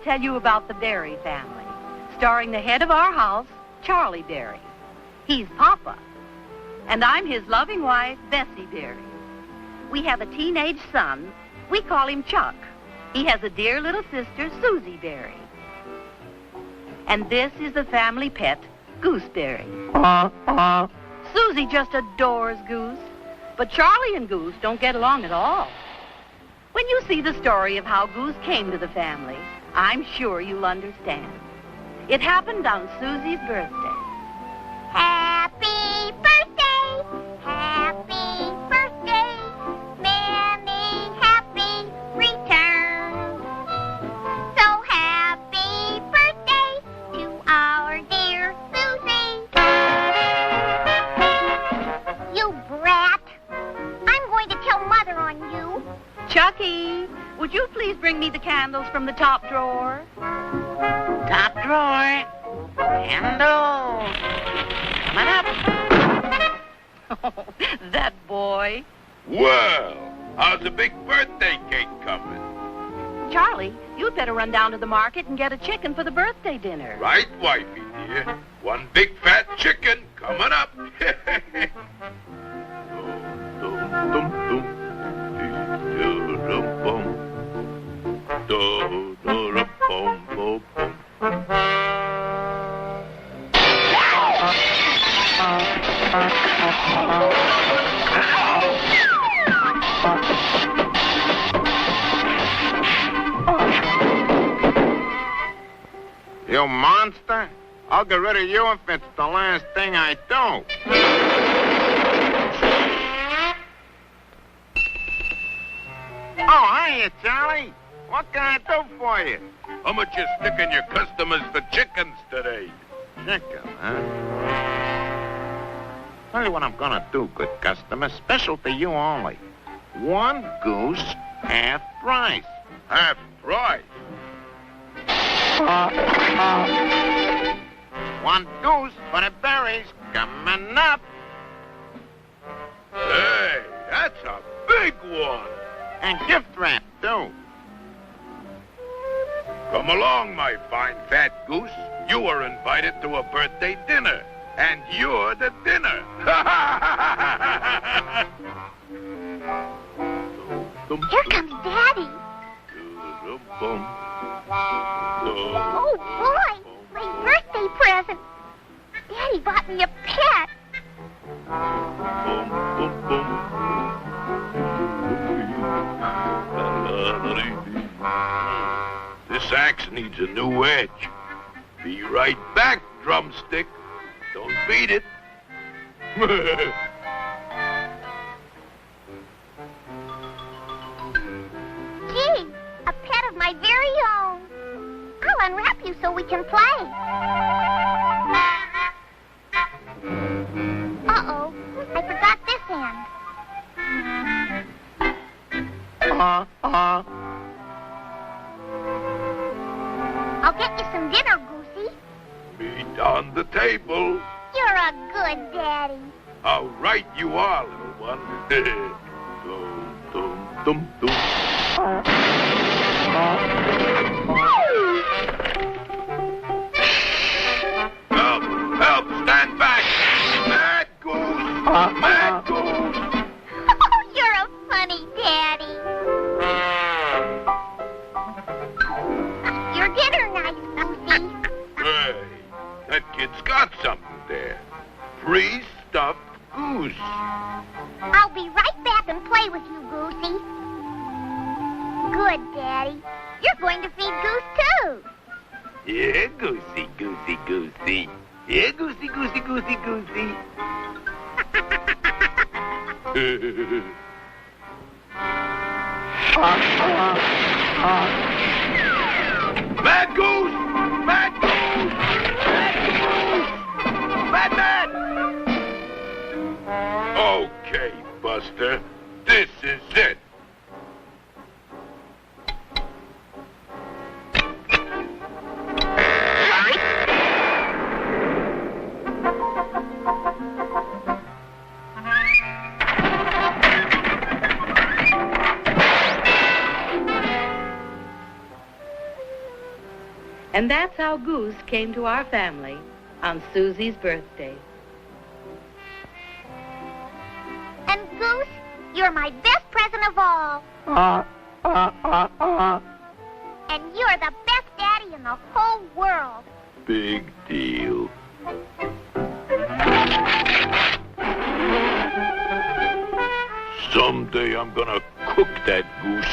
tell you about the Berry family, starring the head of our house, Charlie Berry. He's Papa. And I'm his loving wife, Bessie Berry. We have a teenage son. We call him Chuck. He has a dear little sister, Susie Berry. And this is the family pet, Gooseberry. Susie just adores Goose, but Charlie and Goose don't get along at all. When you see the story of how Goose came to the family, I'm sure you'll understand. It happened on Susie's birthday. Happy birthday! Happy birthday! Many happy returns. So happy birthday to our dear Susie. You brat! I'm going to tell Mother on you. Chucky, would you please bring me the candles from the top drawer? Top drawer. Candles. Coming up. Oh, that boy. Well, how's the big birthday cake coming? Charlie, you'd better run down to the market and get a chicken for the birthday dinner. Right, wifey dear. One big fat chicken coming up. You monster! I'll get rid of you if it's the last thing I do. Oh, hiya, Charlie. What can I do for you? How much you sticking your customers for chickens today? Chicken, huh? Tell you what I'm gonna do, good customer. Special to you only. One goose, half price. Half price? One goose for the berries coming up. Hey, that's a big one. And gift wrap, too. Come along, my fine fat goose. You are invited to a birthday dinner, and you're the dinner. Here comes Daddy. Oh, boy, my birthday present. Daddy bought me a pet. This axe needs a new edge. Be right back, drumstick. Don't beat it. Gee, a pet of my very own. I'll unwrap you so we can play. Uh-oh, I forgot this end. I'll get you some dinner, Goosey. Meat on the table. You're a good daddy. How right you are, little one. Dum, dum, dum, dum. Help! Help! Stand back! Mad goose! Mad goose! Oh, you're a funny daddy. Your dinner knife, Goosey. Hey, that kid's got something there. Pre-stuffed goose. I'll be right back and play with you, Goosey. Good, Daddy. You're going to feed Goose, too. Yeah, goosey, goosey, goosey. Yeah, goosey, goosey, goosey, goosey. Mad goose! Mad goose! Mad goose! Mad, mad! Okay, Buster. This is it. And that's how Goose came to our family on Susie's birthday. And Goose, you're my best present of all. And you're the best daddy in the whole world. Big deal. Someday I'm gonna cook that goose